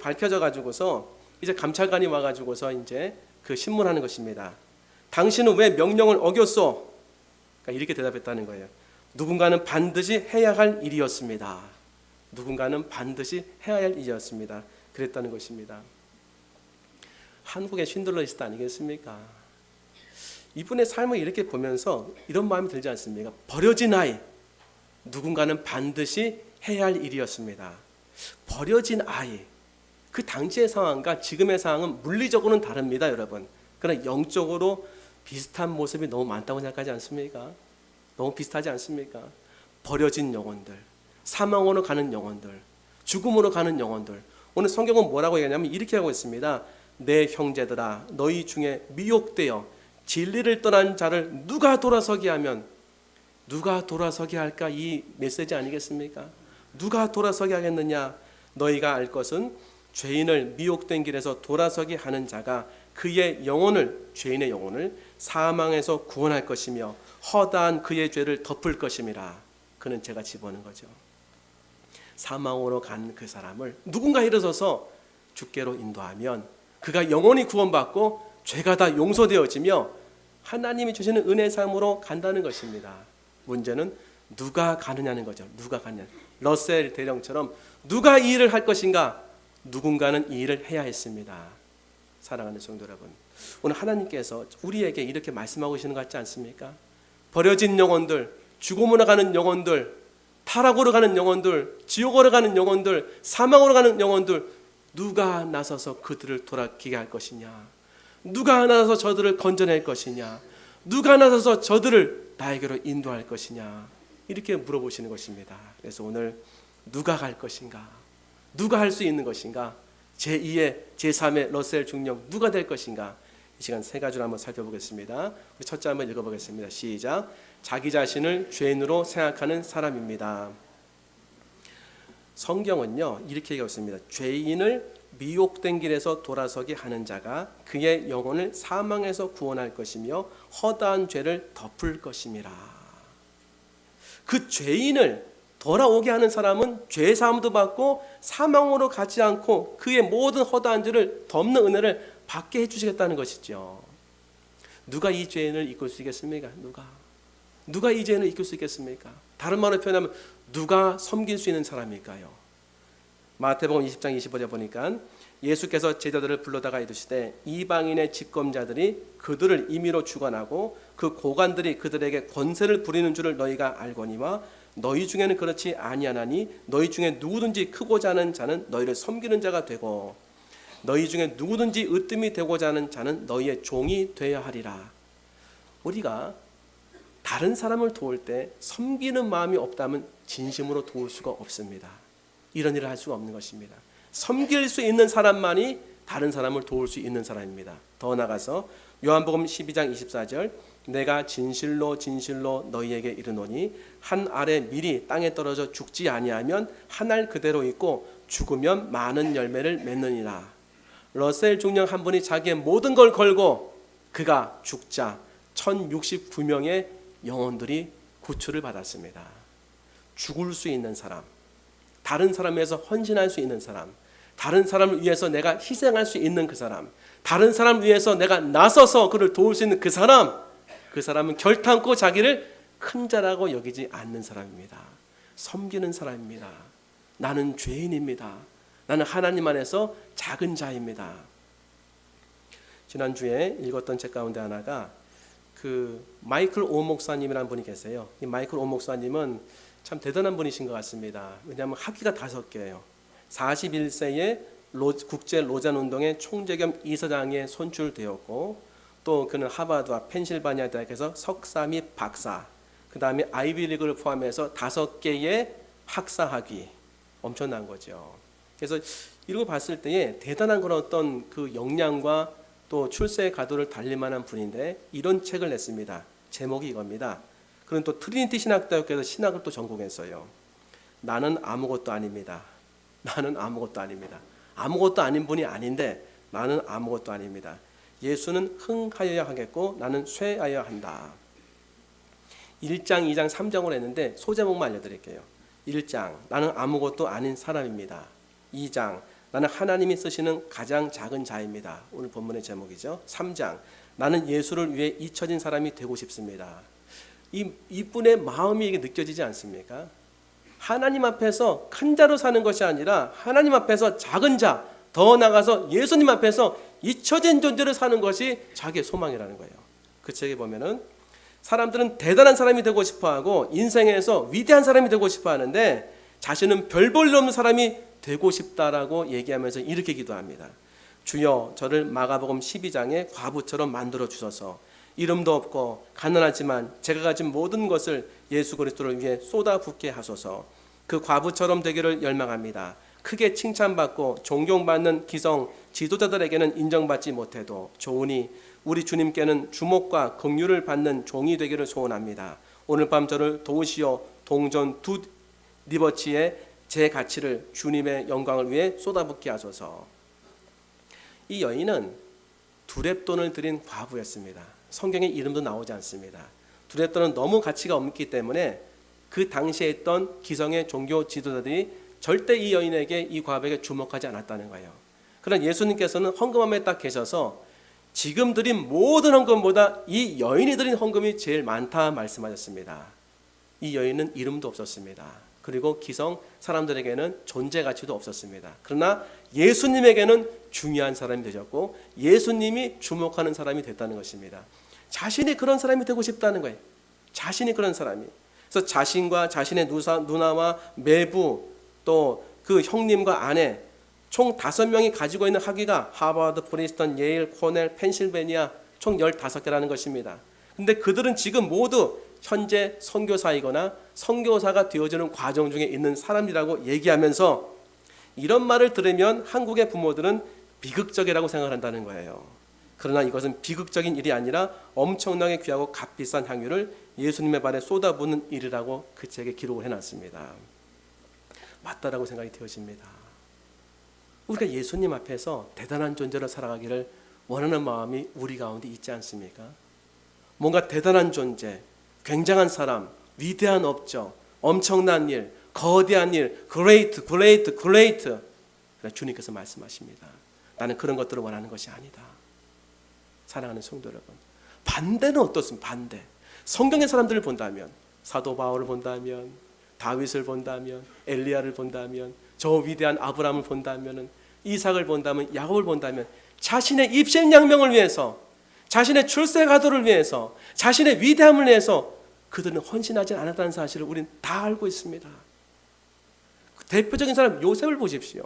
밝혀져 가지고서 이제 감찰관이 와 가지고서 이제 그 신문하는 것입니다. 당신은 왜 명령을 어겼소? 그러니까 이렇게 대답했다는 거예요. 누군가는 반드시 해야 할 일이었습니다. 누군가는 반드시 해야 할 일이었습니다. 그랬다는 것입니다. 한국의 쉰들러 리스트 아니겠습니까? 이분의 삶을 이렇게 보면서 이런 마음이 들지 않습니까? 버려진 아이, 누군가는 반드시 해야 할 일이었습니다. 버려진 아이, 그 당시의 상황과 지금의 상황은 물리적으로는 다릅니다, 여러분. 그러나 영적으로 비슷한 모습이 너무 많다고 생각하지 않습니까? 너무 비슷하지 않습니까? 버려진 영혼들, 사망으로 가는 영혼들, 죽음으로 가는 영혼들. 오늘 성경은 뭐라고 얘기하냐면 이렇게 하고 있습니다. 내 형제들아, 너희 중에 미혹되어 진리를 떠난 자를 누가 돌아서게 하면, 누가 돌아서게 할까? 이 메시지 아니겠습니까? 누가 돌아서게 하겠느냐? 너희가 알 것은 죄인을 미혹된 길에서 돌아서게 하는 자가 그의 영혼을, 죄인의 영혼을 사망에서 구원할 것이며 허다한 그의 죄를 덮을 것임이라. 그는 제가 집어넣은 거죠. 사망으로 간 그 사람을 누군가 일어서서 주께로 인도하면 그가 영원히 구원받고 죄가 다 용서되어지며 하나님이 주시는 은혜의 삶으로 간다는 것입니다. 문제는 누가 가느냐는 거죠. 누가 가느냐. 러셀 대령처럼 누가 이 일을 할 것인가? 누군가는 이 일을 해야 했습니다. 사랑하는 성도 여러분, 오늘 하나님께서 우리에게 이렇게 말씀하고 계시는 것 같지 않습니까? 버려진 영혼들, 죽음으로 가는 영혼들, 타락으로 가는 영혼들, 지옥으로 가는 영혼들, 사망으로 가는 영혼들, 누가 나서서 그들을 돌아키게 할 것이냐? 누가 나서서 저들을 건져낼 것이냐? 누가 나서서 저들을 나에게로 인도할 것이냐? 이렇게 물어보시는 것입니다. 그래서 오늘 누가 갈 것인가? 누가 할 수 있는 것인가? 제2의 제3의 러셀 중령 누가 될 것인가? 이 시간 세 가지로 한번 살펴보겠습니다. 우리 첫째 한번 읽어보겠습니다. 시작. 자기 자신을 죄인으로 생각하는 사람입니다. 성경은요 이렇게 얘기하고 있습니다. 죄인을 미혹된 길에서 돌아서게 하는 자가 그의 영혼을 사망에서 구원할 것이며 허다한 죄를 덮을 것임이라. 그 죄인을 돌아오게 하는 사람은 죄 사함도 받고 사망으로 가지 않고 그의 모든 허다한 죄를 덮는 은혜를 받게 해주시겠다는 것이죠. 누가 이 죄인을 이끌 수 있겠습니까? 누가 이 죄인을 이끌 수 있겠습니까? 다른 말로 표현하면 누가 섬길 수 있는 사람일까요? 마태복음 20장 25절에 보니까 예수께서 제자들을 불러다가 이르시되 이방인의 집검자들이 그들을 임의로 주관하고 그 고관들이 그들에게 권세를 부리는 줄을 너희가 알거니와 너희 중에는 그렇지 아니하나니 너희 중에 누구든지 크고자 하는 자는 너희를 섬기는 자가 되고 너희 중에 누구든지 으뜸이 되고자 하는 자는 너희의 종이 되어야 하리라. 우리가 다른 사람을 도울 때 섬기는 마음이 없다면 진심으로 도울 수가 없습니다. 이런 일을 할 수가 없는 것입니다. 섬길 수 있는 사람만이 다른 사람을 도울 수 있는 사람입니다. 더 나아가서 요한복음 12장 24절 내가 진실로 진실로 너희에게 이르노니 한 알의 밀이 땅에 떨어져 죽지 아니하면 한 알 그대로 있고 죽으면 많은 열매를 맺느니라. 러셀 중령 한 분이 자기의 모든 걸 걸고 그가 죽자 1069명의 영혼들이 구출을 받았습니다. 죽을 수 있는 사람, 다른 사람을 위해서 헌신할 수 있는 사람, 다른 사람을 위해서 내가 희생할 수 있는 그 사람, 다른 사람을 위해서 내가 나서서 그를 도울 수 있는 그 사람, 그 사람은 결탄코 자기를 큰 자라고 여기지 않는 사람입니다. 섬기는 사람입니다. 나는 죄인입니다. 나는 하나님 안에서 작은 자입니다. 지난주에 읽었던 책 가운데 하나가 그 마이클 오 목사님이라는 분이 계세요. 이 마이클 오 목사님은 참 대단한 분이신 것 같습니다. 왜냐하면 학위가 5개예요. 41세에 국제 로잔 운동의 총재 겸 이사장에 선출되었고 또 그는 하버드와 펜실바니아 대학에서 석사 및 박사, 그 다음에 아이비리그를 포함해서 5개의 학사 학위, 엄청난 거죠. 그래서 이런 거 봤을 때에 대단한 그런 어떤 그 역량과 또 출세의 가도를 달릴 만한 분인데 이런 책을 냈습니다. 제목이 이겁니다. 그는 또 트리니티 신학대학교에서 신학을 또 전공했어요. 나는 아무것도 아닙니다. 나는 아무것도 아닙니다. 아무것도 아닌 분이 아닌데 나는 아무것도 아닙니다. 예수는 흥하여야 하겠고 나는 쇠하여야 한다. 1장, 2장, 3장으로 했는데 소제목만 알려드릴게요. 1장 나는 아무것도 아닌 사람입니다. 2장 나는 하나님이 쓰시는 가장 작은 자입니다. 오늘 본문의 제목이죠. 3장. 나는 예수를 위해 잊혀진 사람이 되고 싶습니다. 이분의 마음이 이게 느껴지지 않습니까? 하나님 앞에서 큰 자로 사는 것이 아니라 하나님 앞에서 작은 자, 더 나아가서 예수님 앞에서 잊혀진 존재로 사는 것이 자기의 소망이라는 거예요. 그 책에 보면은 사람들은 대단한 사람이 되고 싶어하고 인생에서 위대한 사람이 되고 싶어하는데 자신은 별 볼 일 없는 사람이 되고 싶다라고 얘기하면서 이렇게 기도합니다. 주여 저를 마가복음 12장의 과부처럼 만들어 주소서. 이름도 없고 가난하지만 제가 가진 모든 것을 예수 그리스도를 위해 쏟아붓게 하소서. 그 과부처럼 되기를 열망합니다. 크게 칭찬받고 존경받는 기성 지도자들에게는 인정받지 못해도 좋으니 우리 주님께는 주목과 긍휼을 받는 종이 되기를 소원합니다. 오늘 밤 저를 도우시어 동전 두 리버치의 제 가치를 주님의 영광을 위해 쏟아붓게 하소서. 이 여인은 두렙돈을 들인 과부였습니다. 성경에 이름도 나오지 않습니다. 두렙돈은 너무 가치가 없기 때문에 그 당시에 있던 기성의 종교 지도자들이 절대 이 여인에게, 이 과부에게 주목하지 않았다는 거예요. 그러나 예수님께서는 헌금함에 딱 계셔서 지금 드린 모든 헌금보다 이 여인이 드린 헌금이 제일 많다 말씀하셨습니다. 이 여인은 이름도 없었습니다. 그리고 기성 사람들에게는 존재 가치도 없었습니다. 그러나 예수님에게는 중요한 사람이 되셨고 예수님이 주목하는 사람이 됐다는 것입니다. 자신이 그런 사람이 되고 싶다는 거예요. 자신이 그런 사람이. 그래서 자신과 자신의 누나와 매부 또 그 형님과 아내 총 5명이 가지고 있는 학위가 하버드, 프린스턴, 예일, 코넬, 펜실베니아 총 15개라는 것입니다. 근데 그들은 지금 모두 현재 선교사이거나 선교사가 되어지는 과정 중에 있는 사람이라고 얘기하면서 이런 말을 들으면 한국의 부모들은 비극적이라고 생각한다는 거예요. 그러나 이것은 비극적인 일이 아니라 엄청나게 귀하고 값비싼 향유를 예수님의 발에 쏟아붓는 일이라고 그 책에 기록을 해놨습니다. 맞다라고 생각이 되어집니다. 우리가 예수님 앞에서 대단한 존재로 살아가기를 원하는 마음이 우리 가운데 있지 않습니까? 뭔가 대단한 존재, 굉장한 사람, 위대한 업적, 엄청난 일, 거대한 일, great. 주님께서 말씀하십니다. 나는 그런 것들을 원하는 것이 아니다. 사랑하는 성도 여러분, 반대는 어떻습니까? 반대. 성경의 사람들을 본다면, 사도 바울을 본다면, 다윗을 본다면, 엘리야를 본다면, 저 위대한 아브라함을 본다면, 이삭을 본다면, 야곱을 본다면 자신의 입신양명을 위해서, 자신의 출세 가도를 위해서, 자신의 위대함을 위해서 그들은 헌신하지 않았다는 사실을 우리는 다 알고 있습니다. 대표적인 사람 요셉을 보십시오.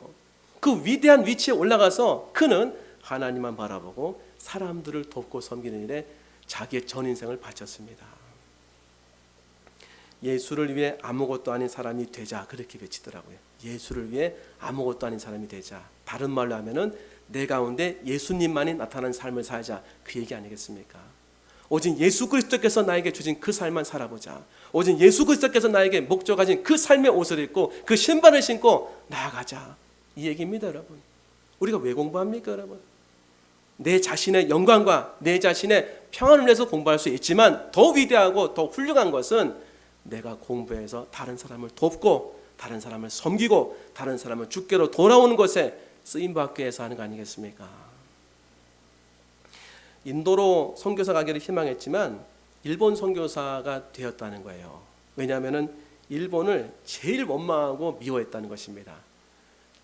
그 위대한 위치에 올라가서 그는 하나님만 바라보고 사람들을 돕고 섬기는 일에 자기의 전 인생을 바쳤습니다. 예수를 위해 아무것도 아닌 사람이 되자, 그렇게 외치더라고요. 예수를 위해 아무것도 아닌 사람이 되자. 다른 말로 하면은 내 가운데 예수님만이 나타나는 삶을 살자, 그 얘기 아니겠습니까? 오직 예수 그리스도께서 나에게 주신 그 삶만 살아보자. 오직 예수 그리스도께서 나에게 목적하신 그 삶의 옷을 입고 그 신발을 신고 나아가자, 이 얘기입니다. 여러분, 우리가 왜 공부합니까? 여러분, 내 자신의 영광과 내 자신의 평안을 위해서 공부할 수 있지만 더 위대하고 더 훌륭한 것은 내가 공부해서 다른 사람을 돕고 다른 사람을 섬기고 다른 사람을 주께로 돌아오는 것에 쓰임받기 위해서 하는 거 아니겠습니까? 인도로 선교사 가기를 희망했지만 일본 선교사가 되었다는 거예요. 왜냐하면 일본을 제일 원망하고 미워했다는 것입니다.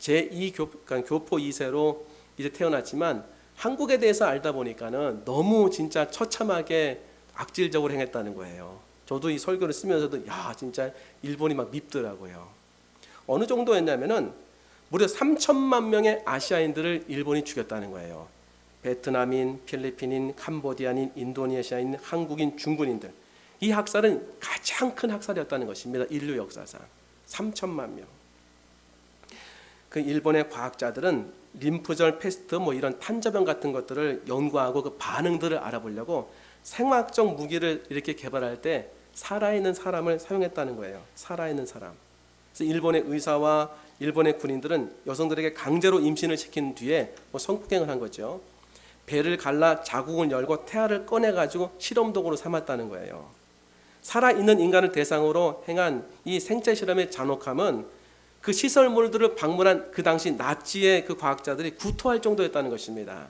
그러니까 교포 2세로 이제 태어났지만 한국에 대해서 알다 보니까는 너무 진짜 처참하게 악질적으로 행했다는 거예요. 저도 이 설교를 쓰면서도 진짜 일본이 막 밉더라고요. 어느 정도였냐면은 무려 3천만 명의 아시아인들을 일본이 죽였다는 거예요. 베트남인, 필리핀인, 캄보디아인, 인도네시아인, 한국인, 중국인들. 이 학살은 가장 큰 학살이었다는 것입니다. 인류 역사상 3천만 명. 그 일본의 과학자들은 림프절 패스트 이런 탄저병 같은 것들을 연구하고 그 반응들을 알아보려고 생화학적 무기를 이렇게 개발할 때 살아있는 사람을 사용했다는 거예요. 살아있는 사람. 그래서 일본의 의사와 일본의 군인들은 여성들에게 강제로 임신을 시킨 뒤에 성폭행을 한 거죠. 배를 갈라 자궁을 열고 태아를 꺼내가지고 실험도구로 삼았다는 거예요. 살아있는 인간을 대상으로 행한 이 생체 실험의 잔혹함은 그 시설물들을 방문한 그 당시 나치의 그 과학자들이 구토할 정도였다는 것입니다.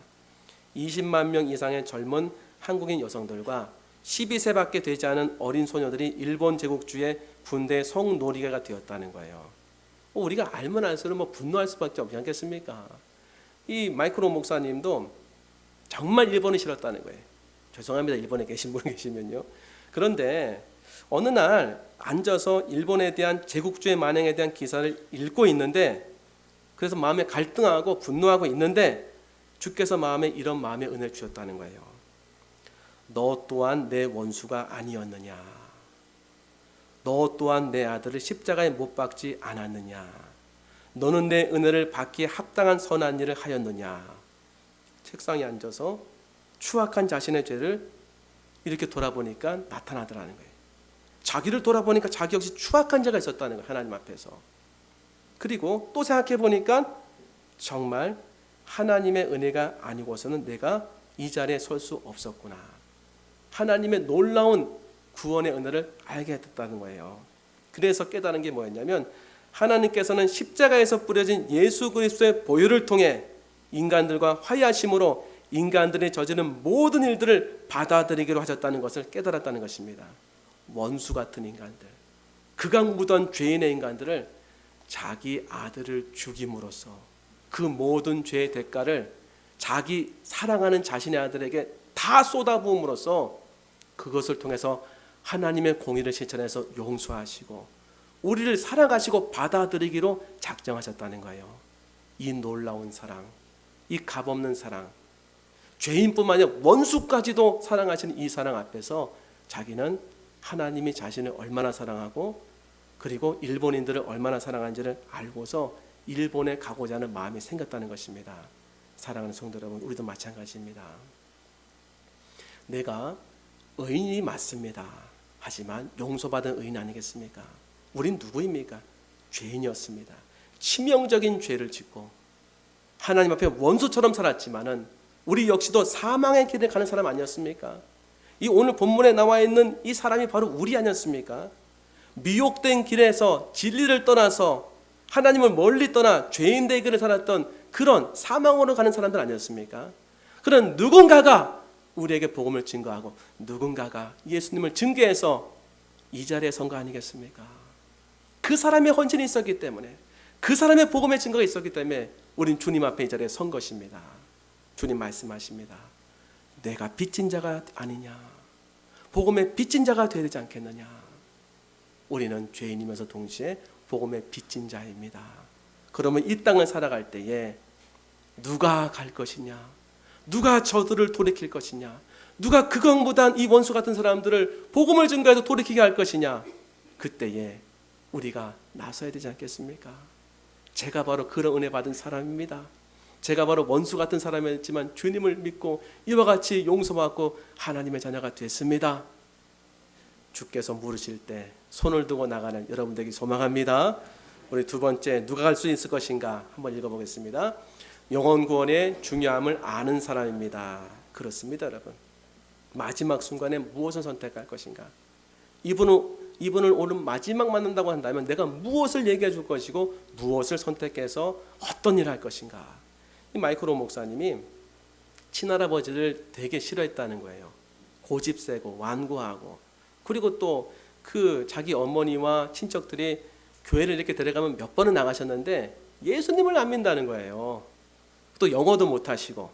20만 명 이상의 젊은 한국인 여성들과 12세밖에 되지 않은 어린 소녀들이 일본 제국주의 군대 성노리개가 되었다는 거예요. 우리가 알면 알수록 분노할 수밖에 없지 않겠습니까? 이 마이크로 목사님도 정말 일본이 싫었다는 거예요. 죄송합니다. 일본에 계신 분 계시면요. 그런데 어느 날 앉아서 일본에 대한 제국주의 만행에 대한 기사를 읽고 있는데, 그래서 마음에 갈등하고 분노하고 있는데 주께서 마음에 이런 마음의 은혜를 주셨다는 거예요. 너 또한 내 원수가 아니었느냐? 너 또한 내 아들을 십자가에 못 박지 않았느냐? 너는 내 은혜를 받기에 합당한 선한 일을 하였느냐? 책상에 앉아서 추악한 자신의 죄를 이렇게 돌아보니까 나타나더라는 거예요. 자기를 돌아보니까 자기 역시 추악한 죄가 있었다는 거예요. 하나님 앞에서. 그리고 또 생각해 보니까 정말 하나님의 은혜가 아니고서는 내가 이 자리에 설 수 없었구나. 하나님의 놀라운 구원의 은혜를 알게 됐다는 거예요. 그래서 깨달은 게 뭐였냐면, 하나님께서는 십자가에서 뿌려진 예수 그리스도의 보혈을 통해 인간들과 화해하심으로 인간들이 저지른 모든 일들을 받아들이기로 하셨다는 것을 깨달았다는 것입니다. 원수 같은 인간들, 극악 무던 죄인의 인간들을 자기 아들을 죽임으로써 그 모든 죄의 대가를 자기 사랑하는 자신의 아들에게 다 쏟아부음으로써 그것을 통해서 하나님의 공의를 실천해서 용서하시고 우리를 사랑하시고 받아들이기로 작정하셨다는 거예요. 이 놀라운 사랑, 이 값없는 사랑, 죄인뿐만 아니라 원수까지도 사랑하시는 이 사랑 앞에서 자기는 하나님이 자신을 얼마나 사랑하고 그리고 일본인들을 얼마나 사랑하는지를 알고서 일본에 가고자 하는 마음이 생겼다는 것입니다. 사랑하는 성도 여러분, 우리도 마찬가지입니다. 내가 의인이 맞습니다. 하지만 용서받은 의인 아니겠습니까? 우린 누구입니까? 죄인이었습니다. 치명적인 죄를 짓고 하나님 앞에 원수처럼 살았지만은 우리 역시도 사망의 길을 가는 사람 아니었습니까? 이 오늘 본문에 나와 있는 이 사람이 바로 우리 아니었습니까? 미혹된 길에서 진리를 떠나서 하나님을 멀리 떠나 죄인 되기를 살았던 그런 사망으로 가는 사람들 아니었습니까? 그런 누군가가 우리에게 복음을 증거하고 누군가가 예수님을 증거해서 이 자리에 선 거 아니겠습니까? 그 사람의 헌신이 있었기 때문에, 그 사람의 복음의 증거가 있었기 때문에 우린 주님 앞에 이 자리에 선 것입니다. 주님 말씀하십니다. 내가 빚진 자가 아니냐? 복음의 빚진 자가 되어야 되지 않겠느냐? 우리는 죄인이면서 동시에 복음의 빚진 자입니다. 그러면 이 땅을 살아갈 때에 누가 갈 것이냐? 누가 저들을 돌이킬 것이냐? 누가 극악무도한 이 원수 같은 사람들을 복음을 증거해서 돌이키게 할 것이냐? 그때에 우리가 나서야 되지 않겠습니까? 제가 바로 그런 은혜 받은 사람입니다. 제가 바로 원수 같은 사람이었지만 주님을 믿고 이와 같이 용서받고 하나님의 자녀가 됐습니다. 주께서 물으실 때 손을 두고 나가는 여러분 되기 소망합니다. 우리 두 번째, 누가 갈 수 있을 것인가 한번 읽어보겠습니다. 영혼 구원의 중요함을 아는 사람입니다. 그렇습니다, 여러분. 마지막 순간에 무엇을 선택할 것인가? 이분을 오늘 마지막 만난다고 한다면 내가 무엇을 얘기해 줄 것이고 무엇을 선택해서 어떤 일을 할 것인가? 이 마이크로 목사님이 친할아버지를 되게 싫어했다는 거예요. 고집세고 완고하고, 그리고 또 그 자기 어머니와 친척들이 교회를 이렇게 데려가면 몇 번은 나가셨는데 예수님을 안 믿는다는 거예요. 또 영어도 못하시고,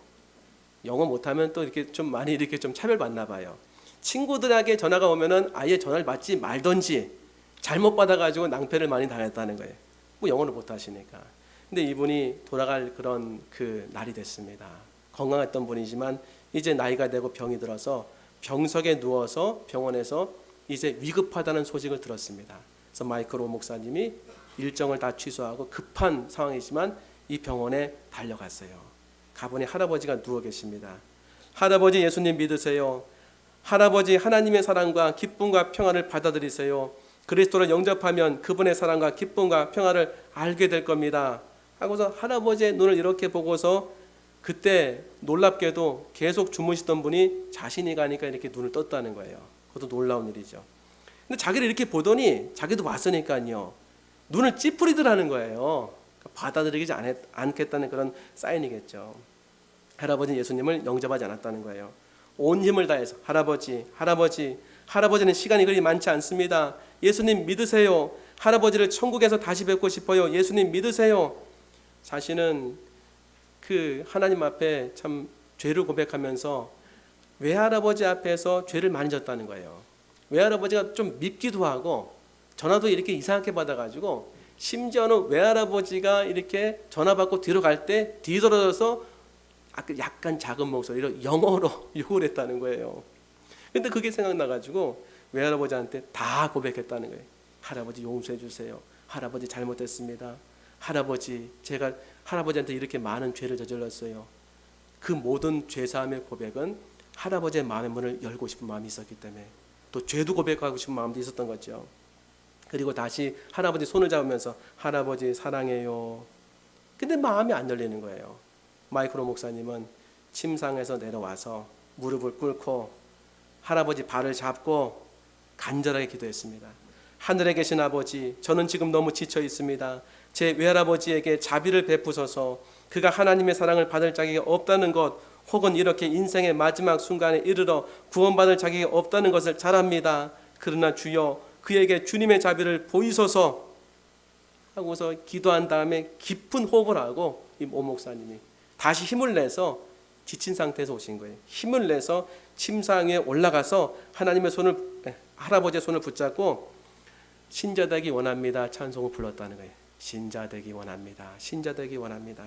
영어 못하면 또 이렇게 좀 많이 이렇게 좀 차별받나 봐요. 친구들에게 전화가 오면은 아예 전화를 받지 말던지 잘못 받아가지고 낭패를 많이 당했다는 거예요. 뭐 영어를 못하시니까. 근데 이분이 돌아갈 그런 그 날이 됐습니다. 건강했던 분이지만 이제 나이가 되고 병이 들어서 병석에 누워서 병원에서 이제 위급하다는 소식을 들었습니다. 그래서 마이크로 목사님이 일정을 다 취소하고 급한 상황이지만 이 병원에 달려갔어요. 가보니 할아버지가 누워 계십니다. 할아버지, 예수님 믿으세요. 할아버지, 하나님의 사랑과 기쁨과 평화를 받아들이세요. 그리스도를 영접하면 그분의 사랑과 기쁨과 평화를 알게 될 겁니다. 하고서 할아버지의 눈을 이렇게 보고서 그때 놀랍게도 계속 주무시던 분이 자신이 가니까 이렇게 눈을 떴다는 거예요. 그것도 놀라운 일이죠. 근데 자기를 이렇게 보더니 자기도 왔으니까요. 눈을 찌푸리더라는 거예요. 받아들이지 않겠다는 그런 사인이겠죠. 할아버지는 예수님을 영접하지 않았다는 거예요. 온 힘을 다해서 할아버지는 시간이 그리 많지 않습니다. 예수님 믿으세요. 할아버지를 천국에서 다시 뵙고 싶어요. 예수님 믿으세요. 자신은 그 하나님 앞에 참 죄를 고백하면서 외할아버지 앞에서 죄를 많이 졌다는 거예요. 외할아버지가 좀 밉기도 하고 전화도 이렇게 이상하게 받아가지고 심지어는 외할아버지가 이렇게 전화 받고 뒤로 갈 때 뒤돌아져서 약간 작은 목소리로 영어로 욕을 했다는 거예요. 근데 그게 생각나가지고 외할아버지한테 다 고백했다는 거예요. 할아버지 용서해 주세요. 할아버지 잘못했습니다. 할아버지 제가 할아버지한테 이렇게 많은 죄를 저질렀어요. 그 모든 죄사함의 고백은 할아버지의 마음의 문을 열고 싶은 마음이 있었기 때문에 또 죄도 고백하고 싶은 마음도 있었던 거죠. 그리고 다시 할아버지 손을 잡으면서 할아버지 사랑해요. 근데 마음이 안 열리는 거예요. 마이크로 목사님은 침상에서 내려와서 무릎을 꿇고 할아버지 발을 잡고 간절하게 기도했습니다. 하늘에 계신 아버지, 저는 지금 너무 지쳐 있습니다. 제 외할아버지에게 자비를 베푸소서. 그가 하나님의 사랑을 받을 자격이 없다는 것, 혹은 이렇게 인생의 마지막 순간에 이르러 구원받을 자격이 없다는 것을 잘 압니다. 그러나 주여, 그에게 주님의 자비를 보이소서 하고서 기도한 다음에 깊은 호흡을 하고 이 오 목사님이 다시 힘을 내서 지친 상태에서 오신 거예요. 힘을 내서 침상 위에 올라가서 할아버지의 손을 붙잡고 신자되기 원합니다 찬송을 불렀다는 거예요. 신자되기 원합니다. 신자되기 원합니다.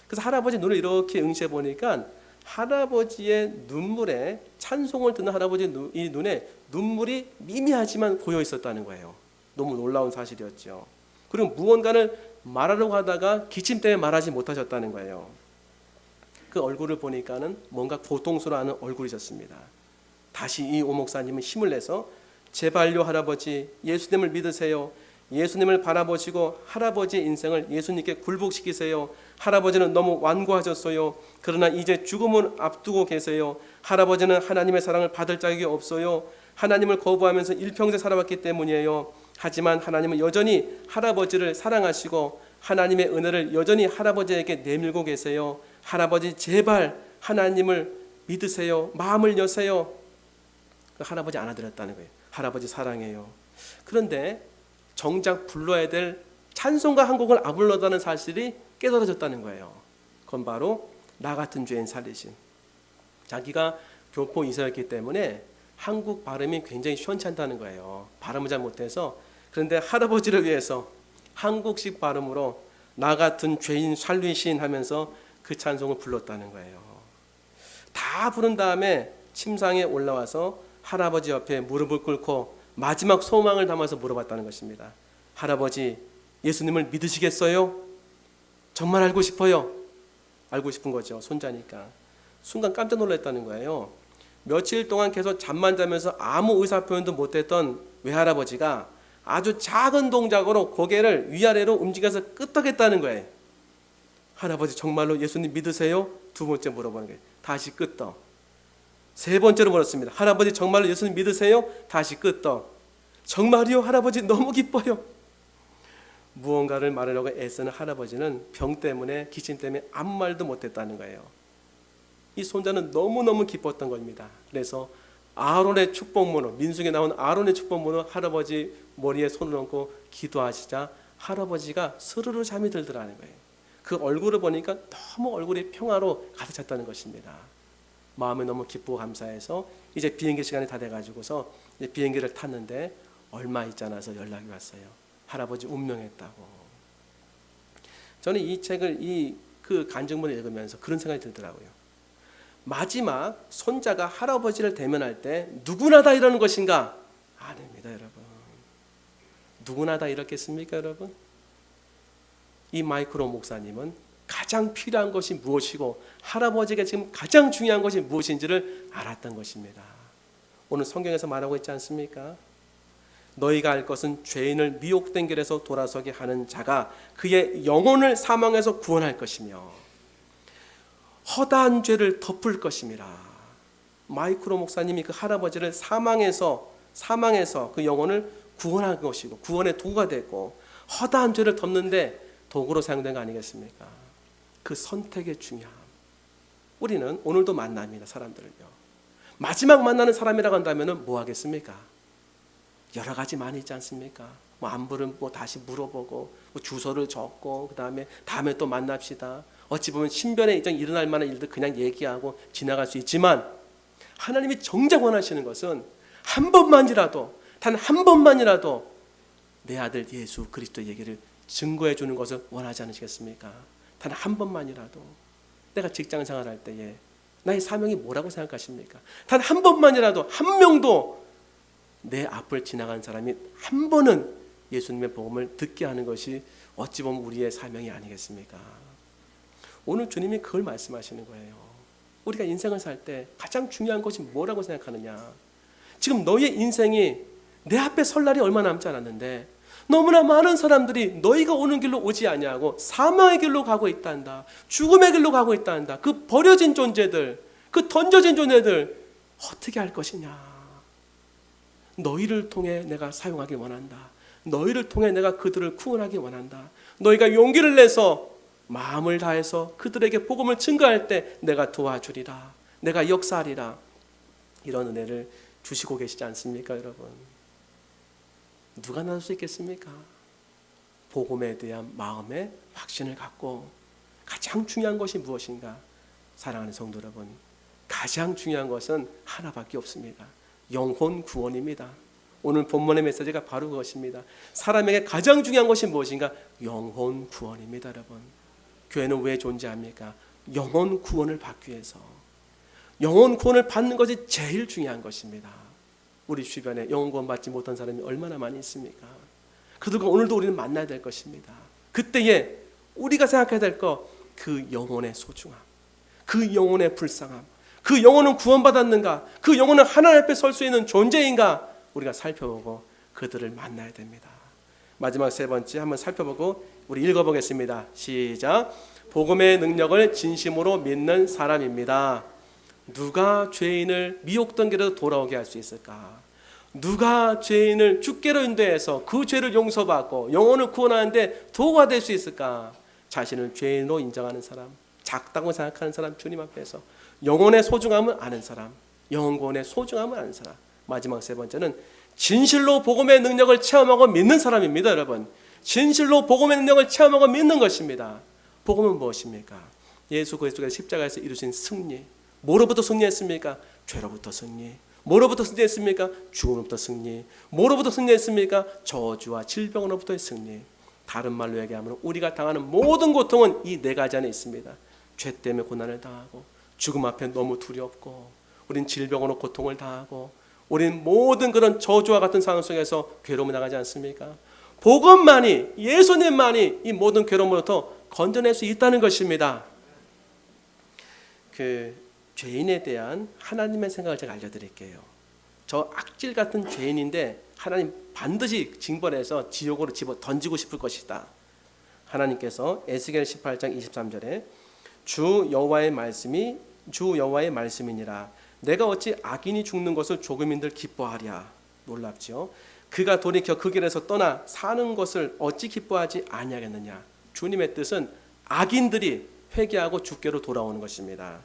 그래서 할아버지 눈을 이렇게 응시해 보니까 할아버지의 눈물에 찬송을 듣는 할아버지 이 눈에 눈물이 미미하지만 고여 있었다는 거예요. 너무 놀라운 사실이었죠. 그리고 무언가를 말하려고 하다가 기침 때문에 말하지 못하셨다는 거예요. 그 얼굴을 보니까는 뭔가 고통스러워하는 얼굴이셨습니다. 다시 이 오 목사님은 힘을 내서 제발요 할아버지, 예수님을 믿으세요. 예수님을 바라보시고 할아버지의 인생을 예수님께 굴복시키세요. 할아버지는 너무 완고하셨어요. 그러나 이제 죽음을 앞두고 계세요. 할아버지는 하나님의 사랑을 받을 자격이 없어요. 하나님을 거부하면서 일평생 살아왔기 때문이에요. 하지만 하나님은 여전히 할아버지를 사랑하시고 하나님의 은혜를 여전히 할아버지에게 내밀고 계세요. 할아버지 제발 하나님을 믿으세요. 마음을 여세요. 할아버지 안아드렸다는 거예요. 할아버지 사랑해요. 그런데 정작 불러야 될 찬송가 한 곡을 안 불렀다는 사실이 깨달아졌다는 거예요. 그건 바로 나 같은 죄인 살리신. 자기가 교포 이사였기 때문에 한국 발음이 굉장히 시원찮다는 거예요. 발음을 잘 못해서. 그런데 할아버지를 위해서 한국식 발음으로 나 같은 죄인 살리신 하면서 그 찬송을 불렀다는 거예요. 다 부른 다음에 침상에 올라와서 할아버지 옆에 무릎을 꿇고 마지막 소망을 담아서 물어봤다는 것입니다. 할아버지, 예수님을 믿으시겠어요? 정말 알고 싶어요. 알고 싶은 거죠. 손자니까. 순간 깜짝 놀랐다는 거예요. 며칠 동안 계속 잠만 자면서 아무 의사표현도 못했던 외할아버지가 아주 작은 동작으로 고개를 위아래로 움직여서 끄덕했다는 거예요. 할아버지 정말로 예수님 믿으세요? 두 번째 물어보는 거예요. 다시 끄덕. 세 번째로 물었습니다. 할아버지 정말로 예수님 믿으세요? 다시 끄덕. 정말이요? 할아버지 너무 기뻐요. 무언가를 말하려고 애쓰는 할아버지는 병 때문에 기침 때문에 아무 말도 못했다는 거예요. 이 손자는 너무너무 기뻤던 겁니다. 그래서 아론의 축복문을, 민수기에 나온 아론의 축복문을 할아버지 머리에 손을 얹고 기도하시자 할아버지가 스르르 잠이 들더라는 거예요. 그 얼굴을 보니까 너무 얼굴이 평화로 가득 찼다는 것입니다. 마음이 너무 기쁘고 감사해서 이제 비행기 시간이 다 돼가지고서 이제 비행기를 탔는데 얼마 있지 않아서 연락이 왔어요. 할아버지 운명했다고. 저는 이 책을 그 간증문을 읽으면서 그런 생각이 들더라고요. 마지막 손자가 할아버지를 대면할 때 누구나 다 이러는 것인가? 아닙니다, 여러분. 누구나 다 이렇겠습니까, 여러분? 이 마이크로 목사님은 가장 필요한 것이 무엇이고 할아버지가 지금 가장 중요한 것이 무엇인지를 알았던 것입니다. 오늘 성경에서 말하고 있지 않습니까? 너희가 알 것은 죄인을 미혹된 길에서 돌아서게 하는 자가 그의 영혼을 사망에서 구원할 것이며 허다한 죄를 덮을 것임이라. 마이크로 목사님이 그 할아버지를 사망에서 그 영혼을 구원한 것이고 구원의 도구가 됐고 허다한 죄를 덮는데 도구로 사용된 거 아니겠습니까? 그 선택의 중요함. 우리는 오늘도 만납니다. 사람들을요. 마지막 만나는 사람이라고 한다면 뭐 하겠습니까? 여러 가지 많이 있지 않습니까? 뭐 안부를 뭐 다시 물어보고 뭐 주소를 적고 그다음에 다음에 또 만납시다. 어찌 보면 신변에 이제 일어날 만한 일들 그냥 얘기하고 지나갈 수 있지만 하나님이 정작 원하시는 것은 한 번만이라도 단 한 번만이라도 내 아들 예수 그리스도 얘기를 증거해 주는 것을 원하지 않으시겠습니까? 단 한 번만이라도 내가 직장 생활할 때에 나의 사명이 뭐라고 생각하십니까? 단 한 번만이라도 한 명도 내 앞을 지나간 사람이 한 번은 예수님의 복음을 듣게 하는 것이 어찌 보면 우리의 사명이 아니겠습니까? 오늘 주님이 그걸 말씀하시는 거예요. 우리가 인생을 살 때 가장 중요한 것이 뭐라고 생각하느냐? 지금 너의 인생이 내 앞에 설 날이 얼마 남지 않았는데 너무나 많은 사람들이 너희가 오는 길로 오지 아니하고 사망의 길로 가고 있단다. 죽음의 길로 가고 있단다. 그 버려진 존재들, 그 던져진 존재들 어떻게 할 것이냐? 너희를 통해 내가 사용하기 원한다. 너희를 통해 내가 그들을 구원하기 원한다. 너희가 용기를 내서 마음을 다해서 그들에게 복음을 증거할 때 내가 도와주리라. 내가 역사하리라. 이런 은혜를 주시고 계시지 않습니까, 여러분? 누가 나눌 수 있겠습니까? 복음에 대한 마음의 확신을 갖고 가장 중요한 것이 무엇인가? 사랑하는 성도 여러분, 가장 중요한 것은 하나밖에 없습니다. 영혼 구원입니다. 오늘 본문의 메시지가 바로 그것입니다. 사람에게 가장 중요한 것이 무엇인가? 영혼 구원입니다, 여러분. 교회는 왜 존재합니까? 영혼 구원을 받기 위해서. 영혼 구원을 받는 것이 제일 중요한 것입니다. 우리 주변에 영혼 구원 받지 못한 사람이 얼마나 많이 있습니까? 그들과 오늘도 우리는 만나야 될 것입니다. 그때에 우리가 생각해야 될 것, 그 영혼의 소중함, 그 영혼의 불쌍함, 그 영혼은 구원받았는가, 그 영혼은 하나님 앞에 설 수 있는 존재인가 우리가 살펴보고 그들을 만나야 됩니다. 마지막 세 번째 한번 살펴보고 우리 읽어보겠습니다. 시작. 복음의 능력을 진심으로 믿는 사람입니다. 누가 죄인을 미혹던 길에서 돌아오게 할 수 있을까? 누가 죄인을 주께로 인도해서 그 죄를 용서받고 영혼을 구원하는데 도구가 될 수 있을까? 자신을 죄인으로 인정하는 사람, 작다고 생각하는 사람, 주님 앞에서 영혼의 소중함을 아는 사람, 영혼 구원의 소중함을 아는 사람. 마지막 세 번째는 진실로 복음의 능력을 체험하고 믿는 사람입니다. 여러분, 진실로 복음의 능력을 체험하고 믿는 것입니다. 복음은 무엇입니까? 예수 그리스도께서 십자가에서 이루신 승리. 뭐로부터 승리했습니까? 죄로부터 승리. 뭐로부터 승리했습니까? 죽음으로부터 승리. 뭐로부터 승리했습니까? 저주와 질병으로부터의 승리. 다른 말로 얘기하면 우리가 당하는 모든 고통은 이 네 가지 안에 있습니다. 죄 때문에 고난을 당하고, 죽음 앞에 너무 두렵고, 우린 질병으로 고통을 당하고, 우린 모든 그런 저주와 같은 상황 속에서 괴로움을 당하지 않습니까? 복음만이, 예수님만이 이 모든 괴로움으로부터 건져낼 수 있다는 것입니다. 죄인에 대한 하나님의 생각을 제가 알려드릴게요. 저 악질 같은 죄인인데 하나님 반드시 징벌해서 지옥으로 집어 던지고 싶을 것이다. 하나님께서 에스겔 18장 23절에 주 여호와의 말씀이니라. 내가 어찌 악인이 죽는 것을 조금인들 기뻐하랴. 놀랍죠. 그가 돌이켜 그 길에서 떠나 사는 것을 어찌 기뻐하지 아니하겠느냐. 주님의 뜻은 악인들이 회개하고 주께로 돌아오는 것입니다.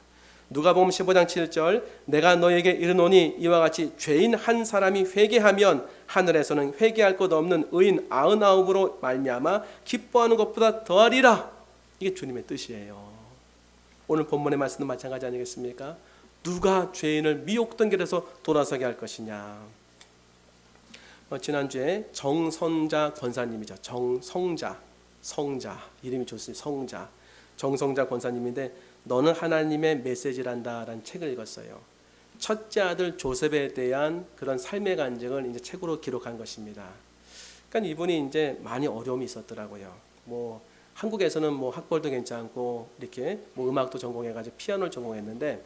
누가복음 15장 7절 내가 너에게 이르노니 이와 같이 죄인 한 사람이 회개하면 하늘에서는 회개할 것 없는 의인 99으로 말미암아 기뻐하는 것보다 더하리라. 이게 주님의 뜻이에요. 오늘 본문의 말씀도 마찬가지 아니겠습니까? 누가 죄인을 미혹던 길에서 돌아서게 할 것이냐. 지난주에 정선자 권사님이죠. 성자 이름이 좋습니다. 성자 정성자 권사님인데 너는 하나님의 메시지란다라는 책을 읽었어요. 첫째 아들 조셉에 대한 그런 삶의 간증을 이제 책으로 기록한 것입니다. 그러니까 이분이 이제 많이 어려움이 있었더라고요. 뭐 한국에서는 뭐 학벌도 괜찮고 이렇게 뭐 음악도 전공해가지고 피아노를 전공했는데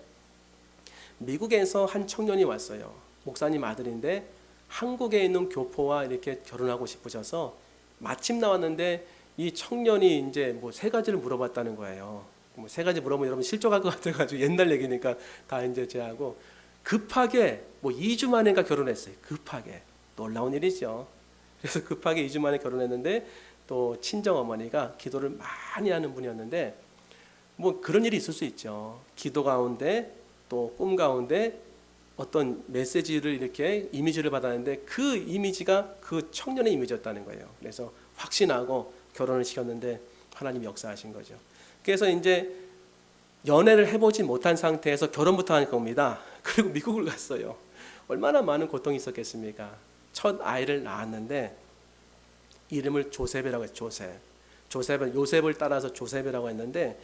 미국에서 한 청년이 왔어요. 목사님 아들인데 한국에 있는 교포와 이렇게 결혼하고 싶으셔서 마침 나왔는데 이 청년이 이제 뭐 세 가지를 물어봤다는 거예요. 뭐 세 가지 물어보면 여러분 실족할 것 같아가지고 옛날 얘기니까 다 이제 제하고 급하게 뭐 2주 만인가 결혼했어요. 급하게 놀라운 일이죠. 그래서 급하게 2주 만에 결혼했는데 또 친정 어머니가 기도를 많이 하는 분이었는데 뭐 그런 일이 있을 수 있죠. 기도 가운데 또 꿈 가운데 어떤 메시지를 이렇게 이미지를 받았는데 그 이미지가 그 청년의 이미지였다는 거예요. 그래서 확신하고 결혼을 시켰는데 하나님이 역사하신 거죠. 그래서 이제 연애를 해보지 못한 상태에서 결혼부터 한 겁니다. 그리고 미국을 갔어요. 얼마나 많은 고통이 있었겠습니까? 첫 아이를 낳았는데 이름을 조셉이라고 했어요. 조셉은 요셉을 따라서 조셉이라고 했는데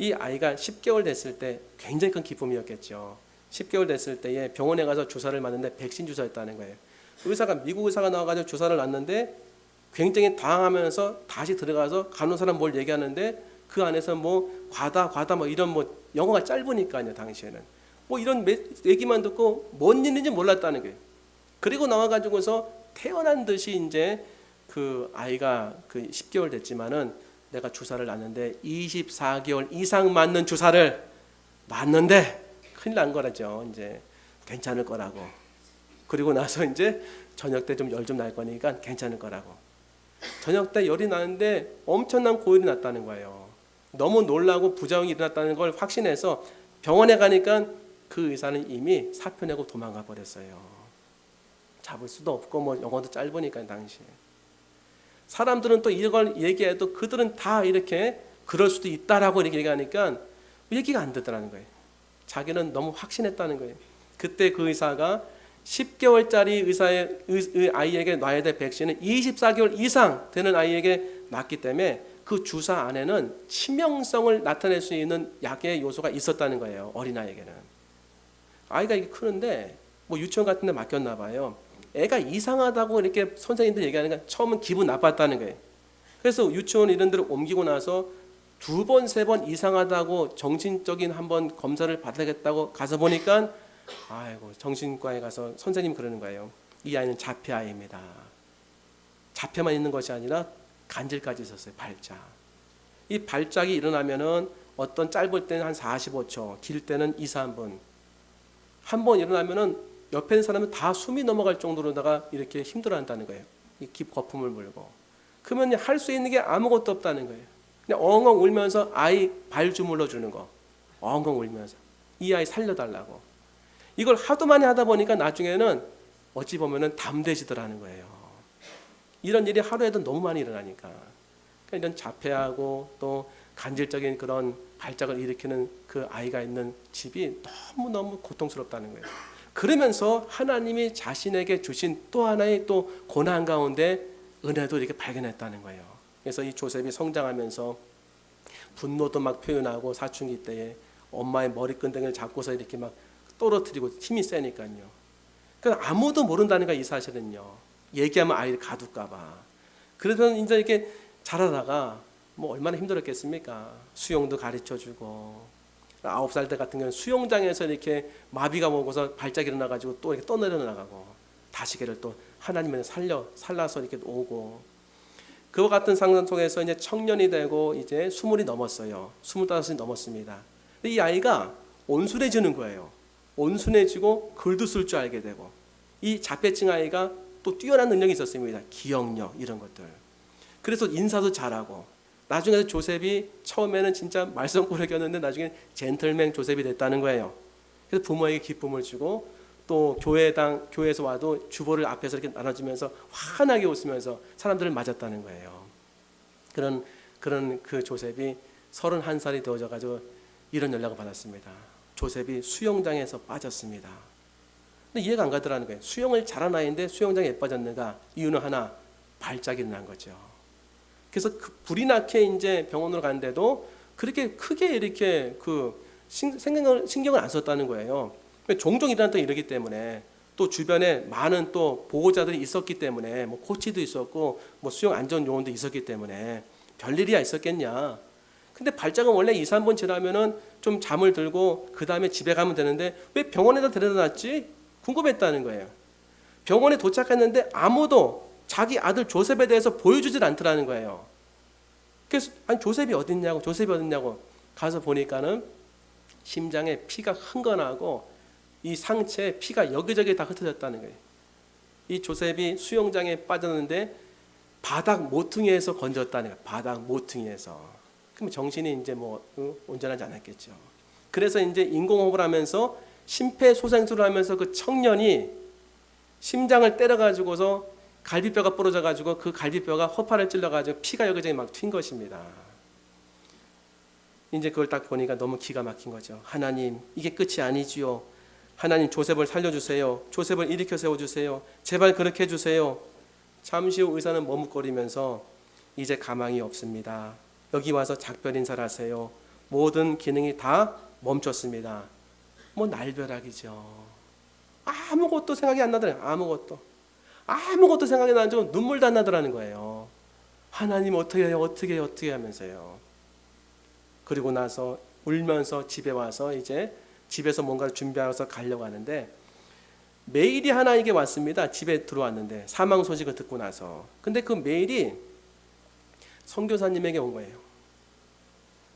이 아이가 10개월 됐을 때 굉장히 큰 기쁨이었겠죠. 10개월 됐을 때에 병원에 가서 주사를 맞는데 백신 주사였다는 거예요. 의사가 미국 의사가 나와가지고 주사를 놨는데 굉장히 당황하면서 다시 들어가서 간호사랑 뭘 얘기하는데 그 안에서 뭐 과다 뭐 이런 뭐 영어가 짧으니까요. 당시에는 뭐 이런 얘기만 듣고 뭔 일인지 몰랐다는 거예요. 그리고 나와가지고서 태어난 듯이 이제 그 아이가 그 10개월 됐지만은 내가 주사를 놨는데 24개월 이상 맞는 주사를 놨는데 큰일 난 거라죠. 이제 괜찮을 거라고. 그리고 나서 이제 저녁 때 좀 열 좀 날 거니까 괜찮을 거라고. 저녁 때 열이 나는데 엄청난 고열이 났다는 거예요. 너무 놀라고 부작용이 일어났다는 걸 확신해서 병원에 가니까 그 의사는 이미 사표 내고 도망가 버렸어요. 잡을 수도 없고 뭐 영어도 짧으니까 당시에. 사람들은 또 이걸 얘기해도 그들은 다 이렇게 그럴 수도 있다라고 이렇게 얘기하니까 얘기가 안 되더라는 거예요. 자기는 너무 확신했다는 거예요. 그때 그 의사가 10개월짜리 아이에게 놔야 될 백신은 24개월 이상 되는 아이에게 놨기 때문에 그 주사 안에는 치명성을 나타낼 수 있는 약의 요소가 있었다는 거예요. 어린아이에게는. 아이가 이게 크는데 뭐 유치원 같은 데 맡겼나 봐요. 애가 이상하다고 이렇게 선생님들 얘기하니까 처음은 기분 나빴다는 거예요. 그래서 유치원 이런 데로 옮기고 나서 2번, 3번 이상하다고 정신적인 한번 검사를 받아야겠다고 가서 보니까 아이고 정신과에 가서 선생님 그러는 거예요. 이 아이는 자폐아이입니다. 자폐만 있는 것이 아니라 간질까지 있었어요. 발작. 이 발작이 일어나면은 어떤 짧을 때는 한 45초, 길 때는 2, 3분. 한 번 일어나면은 옆에 있는 사람은 다 숨이 넘어갈 정도로다가 이렇게 힘들어한다는 거예요. 이 거품을 물고. 그러면 할 수 있는 게 아무것도 없다는 거예요. 그냥 엉엉 울면서 아이 발 주물러 주는 거. 엉엉 울면서 이 아이 살려달라고. 이걸 하도 많이 하다 보니까 나중에는 어찌 보면은 담대지더라는 거예요. 이런 일이 하루에도 너무 많이 일어나니까. 그러니까 이런 자폐하고 또 간질적인 그런 발작을 일으키는 그 아이가 있는 집이 너무너무 고통스럽다는 거예요. 그러면서 하나님이 자신에게 주신 또 하나의 또 고난 가운데 은혜도 이렇게 발견했다는 거예요. 그래서 이 조셉이 성장하면서 분노도 막 표현하고 사춘기 때에 엄마의 머리끈댕이를 잡고서 이렇게 막 떨어뜨리고 힘이 세니까요. 그러니까 아무도 모른다는 거예요. 이 사실은요. 얘기하면 아이를 가둘까 봐. 그래서 이제 이렇게 자라다가 뭐 얼마나 힘들었겠습니까? 수영도 가르쳐주고 9살 때 같은 경우는 수영장에서 이렇게 마비가 오고서 발작이 일어나가지고 또 이렇게 떠내려 나가고 다시 걔를 또 하나님의 살라서 이렇게 오고 그와 같은 상황 속에서 이제 청년이 되고 이제 20이 넘었어요. 25이 넘었습니다. 근데 이 아이가 온순해지는 거예요. 온순해지고 글도 쓸 줄 알게 되고 이 자폐증 아이가 또 뛰어난 능력이 있었습니다. 기억력 이런 것들. 그래서 인사도 잘하고 나중에 조셉이 처음에는 진짜 말썽꾸러기였는데 나중에 젠틀맨 조셉이 됐다는 거예요. 그래서 부모에게 기쁨을 주고 또 교회에서 와도 주보를 앞에서 이렇게 나눠주면서 환하게 웃으면서 사람들을 맞았다는 거예요. 그런 그 조셉이 31살이 되어져가지고 이런 연락을 받았습니다. 조셉이 수영장에서 빠졌습니다. 근데 이해가 안 가더라는 거예요. 수영을 잘한 아이인데 수영장에 왜 빠졌는가? 이유는 하나, 발작이 일어난 거죠. 그래서 그 불이 나게 이제 병원으로 갔는데도 그렇게 크게 이렇게 신경을 안 썼다는 거예요. 종종 일어났던 일이기 때문에 또 주변에 많은 또 보호자들이 있었기 때문에 뭐 코치도 있었고 뭐 수영 안전 요원도 있었기 때문에 별일이야 있었겠냐. 근데 발작은 원래 2, 3번 지나면은 좀 잠을 들고 그 다음에 집에 가면 되는데 왜 병원에다 데려다 놨지? 궁금했다는 거예요. 병원에 도착했는데 아무도 자기 아들 조셉에 대해서 보여주질 않더라는 거예요. 그래서 아니 조셉이 어딨냐고 가서 보니까는 심장에 피가 흥건하고 이 상체에 피가 여기저기 다 흩어졌다는 거예요. 이 조셉이 수영장에 빠졌는데 바닥 모퉁이에서 건졌다는 거예요. 바닥 모퉁이에서. 그럼 정신이 이제 온전하지 않았겠죠. 그래서 이제 인공호흡을 하면서 심폐소생술을 하면서 그 청년이 심장을 때려가지고서 갈비뼈가 부러져가지고 그 갈비뼈가 허파를 찔러가지고 피가 여기저기 막 튄 것입니다. 이제 그걸 딱 보니까 너무 기가 막힌 거죠. 하나님, 이게 끝이 아니지요. 하나님, 조셉을 살려주세요. 조셉을 일으켜 세워주세요. 제발 그렇게 해주세요. 잠시 후 의사는 머뭇거리면서 이제 가망이 없습니다. 여기 와서 작별 인사를 하세요. 모든 기능이 다 멈췄습니다. 날벼락이죠. 아무것도 생각이 안 나더라고요. 아무것도 생각이 안 나죠. 눈물도 안 나더라는 거예요. 하나님 어떻게 해요? 어떻게 하면서요. 그리고 나서 울면서 집에 와서 이제 집에서 뭔가를 준비하면서 가려고 하는데 메일이 하나에게 왔습니다. 집에 들어왔는데 사망 소식을 듣고 나서. 근데 그 메일이 선교사님에게 온 거예요.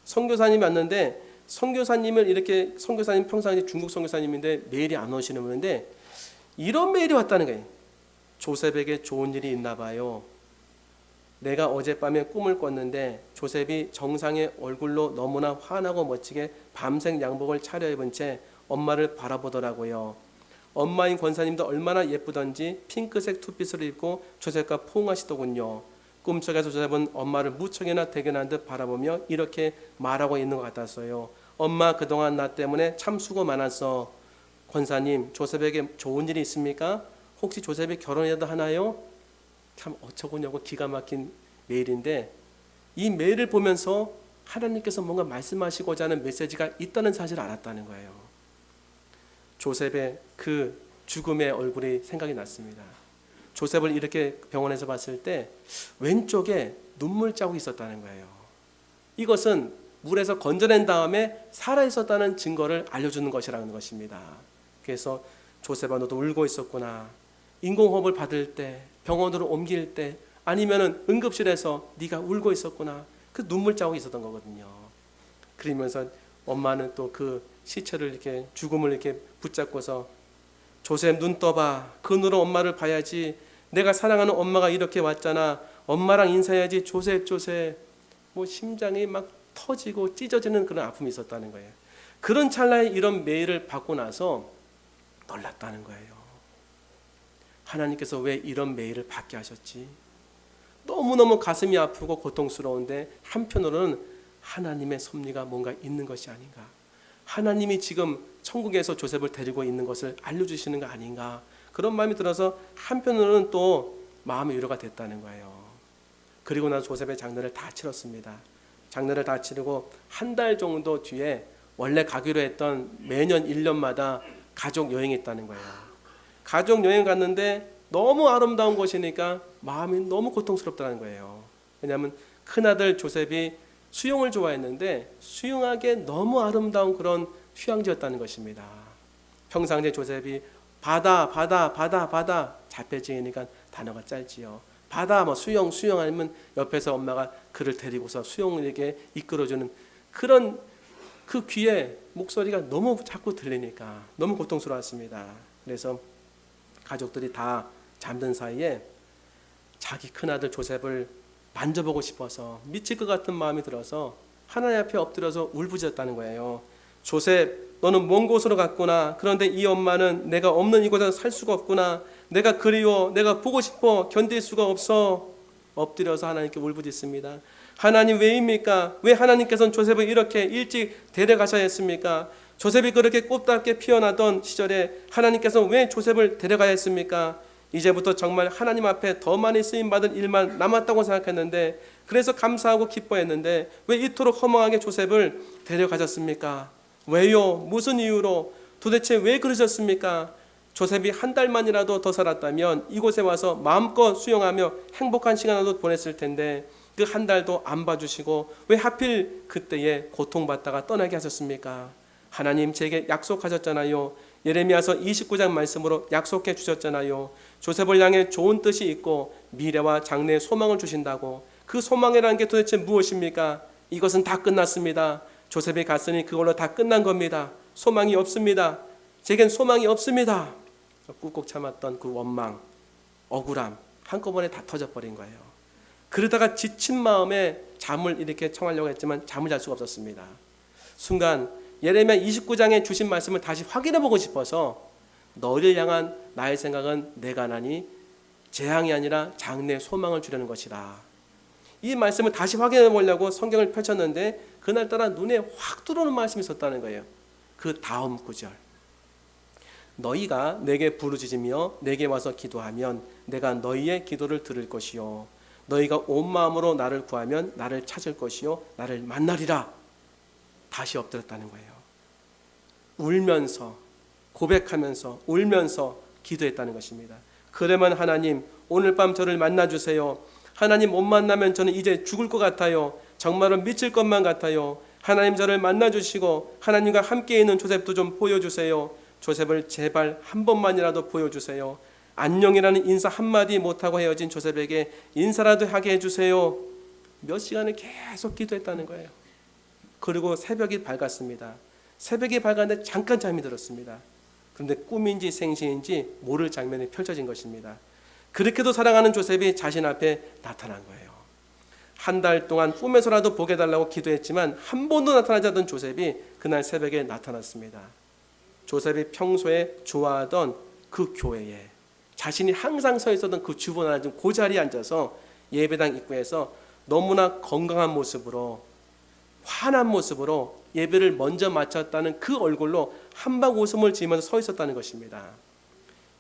선교사님이 왔는데 선교사님 평상시 중국 선교사님인데 메일이 안 오시는 분인데 이런 메일이 왔다는 거예요. 조셉에게 좋은 일이 있나 봐요. 내가 어젯밤에 꿈을 꿨는데 조셉이 정상의 얼굴로 너무나 환하고 멋지게 밤색 양복을 차려입은 채 엄마를 바라보더라고요. 엄마인 권사님도 얼마나 예쁘던지 핑크색 투피스를 입고 조셉과 포옹하시더군요. 꿈속에서 조셉은 엄마를 무척이나 대견한 듯 바라보며 이렇게 말하고 있는 것 같았어요. 엄마, 그동안 나 때문에 참 수고 많았어. 권사님, 조셉에게 좋은 일이 있습니까? 혹시 조셉이 결혼이라도 하나요? 참 어처구니없고 기가 막힌 메일인데 이 메일을 보면서 하나님께서 뭔가 말씀하시고자 하는 메시지가 있다는 사실을 알았다는 거예요. 조셉의 그 죽음의 얼굴이 생각이 났습니다. 조셉을 이렇게 병원에서 봤을 때 왼쪽에 눈물 자국이 있었다는 거예요. 이것은 물에서 건져낸 다음에 살아있었다는 증거를 알려주는 것이라는 것입니다. 그래서 조셉아, 너도 울고 있었구나. 인공호흡을 받을 때, 병원으로 옮길 때, 아니면은 응급실에서 네가 울고 있었구나. 그 눈물 자국이 있었던 거거든요. 그러면서 엄마는 또 그 시체를 이렇게 죽음을 이렇게 붙잡고서 조셉 눈 떠봐. 그 눈으로 엄마를 봐야지. 내가 사랑하는 엄마가 이렇게 왔잖아. 엄마랑 인사해야지. 조셉. 심장이 막 터지고 찢어지는 그런 아픔이 있었다는 거예요. 그런 찰나에 이런 메일을 받고 나서 놀랐다는 거예요. 하나님께서 왜 이런 메일을 받게 하셨지? 너무너무 가슴이 아프고 고통스러운데 한편으로는 하나님의 섭리가 뭔가 있는 것이 아닌가. 하나님이 지금 천국에서 조셉을 데리고 있는 것을 알려주시는 거 아닌가. 그런 마음이 들어서 한편으로는 또 마음의 위로가 됐다는 거예요. 그리고 나서 조셉의 장례를 다 치렀습니다. 장례를 다 치르고 한 달 정도 뒤에 원래 가기로 했던 매년 1년마다 가족 여행이 있다는 거예요. 가족 여행 갔는데 너무 아름다운 곳이니까 마음이 너무 고통스럽다는 거예요. 왜냐하면 큰아들 조셉이 수영을 좋아했는데 수영하기에 너무 아름다운 그런 휴양지였다는 것입니다. 평상시에 조셉이 바다 자폐증이니까 단어가 짧지요. 바다 수영 아니면 옆에서 엄마가 그를 데리고서 수영에게 이끌어주는 그런 그 귀에 목소리가 너무 자꾸 들리니까 너무 고통스러웠습니다. 그래서 가족들이 다 잠든 사이에 자기 큰아들 조셉을 만져보고 싶어서 미칠 것 같은 마음이 들어서 하나님 앞에 엎드려서 울부짖었다는 거예요. 조셉, 너는 먼 곳으로 갔구나. 그런데 이 엄마는 내가 없는 이곳에서 살 수가 없구나. 내가 그리워. 내가 보고 싶어. 견딜 수가 없어. 엎드려서 하나님께 울부짖습니다. 하나님 왜입니까? 왜 하나님께서는 조셉을 이렇게 일찍 데려가셔야 했습니까? 조셉이 그렇게 꽃답게 피어나던 시절에 하나님께서 왜 조셉을 데려가야 했습니까? 이제부터 정말 하나님 앞에 더 많이 쓰임받을 일만 남았다고 생각했는데, 그래서 감사하고 기뻐했는데 왜 이토록 허망하게 조셉을 데려가셨습니까? 왜요? 무슨 이유로? 도대체 왜 그러셨습니까? 조셉이 한 달만이라도 더 살았다면 이곳에 와서 마음껏 수영하며 행복한 시간을 보냈을 텐데 그 한 달도 안 봐주시고 왜 하필 그때에 고통받다가 떠나게 하셨습니까? 하나님 제게 약속하셨잖아요. 예레미야서 29장 말씀으로 약속해 주셨잖아요. 조셉을 향해 좋은 뜻이 있고 미래와 장래의 소망을 주신다고. 그 소망이라는 게 도대체 무엇입니까? 이것은 다 끝났습니다. 조셉이 갔으니 그걸로 다 끝난 겁니다. 소망이 없습니다. 제겐 소망이 없습니다. 꾹꾹 참았던 그 원망, 억울함 한꺼번에 다 터져버린 거예요. 그러다가 지친 마음에 잠을 이렇게 청하려고 했지만 잠을 잘 수가 없었습니다. 순간 예레미야 29장에 주신 말씀을 다시 확인해 보고 싶어서 너를 향한 나의 생각은 내가 하나니 재앙이 아니라 장래의 소망을 주려는 것이라. 이 말씀을 다시 확인해 보려고 성경을 펼쳤는데 그날따라 눈에 확 들어오는 말씀이 있었다는 거예요. 그 다음 구절, 너희가 내게 부르짖으며 내게 와서 기도하면 내가 너희의 기도를 들을 것이요 너희가 온 마음으로 나를 구하면 나를 찾을 것이요 나를 만나리라. 다시 엎드렸다는 거예요. 울면서 고백하면서 울면서 기도했다는 것입니다. 그러면 하나님 오늘 밤 저를 만나주세요. 하나님 못 만나면 저는 이제 죽을 것 같아요. 정말로 미칠 것만 같아요. 하나님 저를 만나주시고 하나님과 함께 있는 조셉도 좀 보여주세요. 조셉을 제발 한 번만이라도 보여주세요. 안녕이라는 인사 한마디 못하고 헤어진 조셉에게 인사라도 하게 해주세요. 몇 시간을 계속 기도했다는 거예요. 그리고 새벽이 밝았습니다. 새벽이 밝았는데 잠깐 잠이 들었습니다. 그런데 꿈인지 생시인지 모를 장면이 펼쳐진 것입니다. 그렇게도 사랑하는 조셉이 자신 앞에 나타난 거예요. 한 달 동안 꿈에서라도 보게 해달라고 기도했지만 한 번도 나타나지 않던 조셉이 그날 새벽에 나타났습니다. 조셉이 평소에 좋아하던 그 교회에 자신이 항상 서 있었던 그 주변에 앉은 그 자리에 앉아서 예배당 입구에서 너무나 건강한 모습으로 환한 모습으로 예배를 먼저 마쳤다는 그 얼굴로 한방 웃음을 지으면서 서 있었다는 것입니다.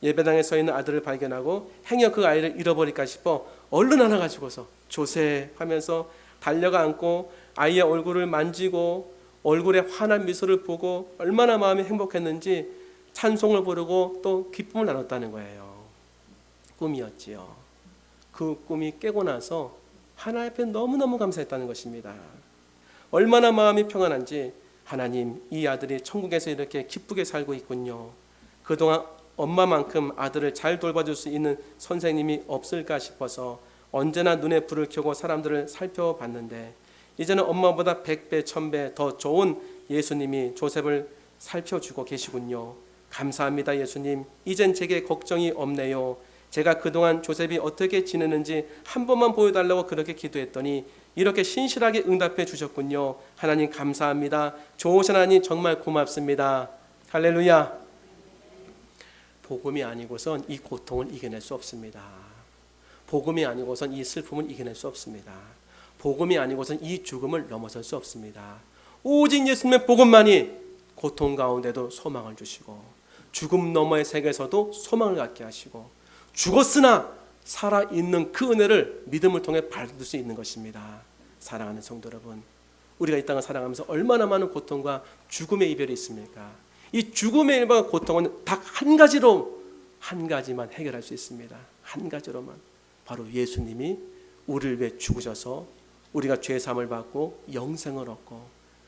예배당에 서 있는 아들을 발견하고 행여 그 아이를 잃어버릴까 싶어 얼른 안아가지고서 조셉 하면서 달려가 안고 아이의 얼굴을 만지고 얼굴에 환한 미소를 보고 얼마나 마음이 행복했는지 찬송을 부르고 또 기쁨을 나눴다는 거예요. 꿈이었지요. 그 꿈이 깨고 나서 하나님 앞에 너무너무 감사했다는 것입니다. 얼마나 마음이 평안한지 하나님 이 아들이 천국에서 이렇게 기쁘게 살고 있군요. 그동안 엄마만큼 아들을 잘 돌봐줄 수 있는 선생님이 없을까 싶어서 언제나 눈에 불을 켜고 사람들을 살펴봤는데 이제는 엄마보다 100배, 1000배 더 좋은 예수님이 조셉을 살펴주고 계시군요. 감사합니다 예수님. 이젠 제게 걱정이 없네요. 제가 그동안 조셉이 어떻게 지내는지 한 번만 보여달라고 그렇게 기도했더니 이렇게 신실하게 응답해 주셨군요. 하나님 감사합니다. 좋으신 하나님 정말 고맙습니다. 할렐루야. 복음이 아니고선 이 고통을 이겨낼 수 없습니다. 복음이 아니고선 이 슬픔을 이겨낼 수 없습니다. 복음이 아니고선 이 죽음을 넘어설 수 없습니다. 오직 예수님의 복음만이 고통 가운데도 소망을 주시고 죽음 너머의 세계에서도 소망을 갖게 하시고 죽었으나 살아있는 그 은혜를 믿음을 통해 받을 수 있는 것입니다. 사랑하는 성도 여러분, 우리가 이 땅을 살아가면서 얼마나 많은 고통과 죽음의 이별이 있습니까? 이 죽음의 일과 고통은 딱 한 가지만 해결할 수 있습니다. 한 가지로만, 바로 예수님이 우리를 위해 죽으셔서 우리가 죄 사함을 받고 영생을 얻고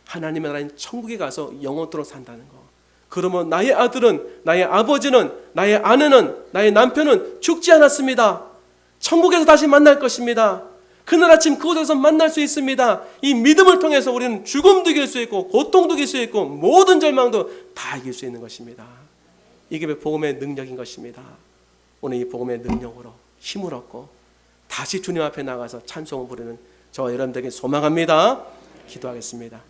하나님의 나라인 천국에 가서 영원토록 산다는 거. 그러면 나의 아들은, 나의 아버지는, 나의 아내는, 나의 남편은 죽지 않았습니다. 천국에서 다시 만날 것입니다. 그날 아침 그곳에서 만날 수 있습니다. 이 믿음을 통해서 우리는 죽음도 이길 수 있고 고통도 이길 수 있고 모든 절망도 다 이길 수 있는 것입니다. 이게 복음의 능력인 것입니다. 오늘 이 복음의 능력으로 힘을 얻고 다시 주님 앞에 나가서 찬송을 부르는 저와 여러분들에게 소망합니다. 기도하겠습니다.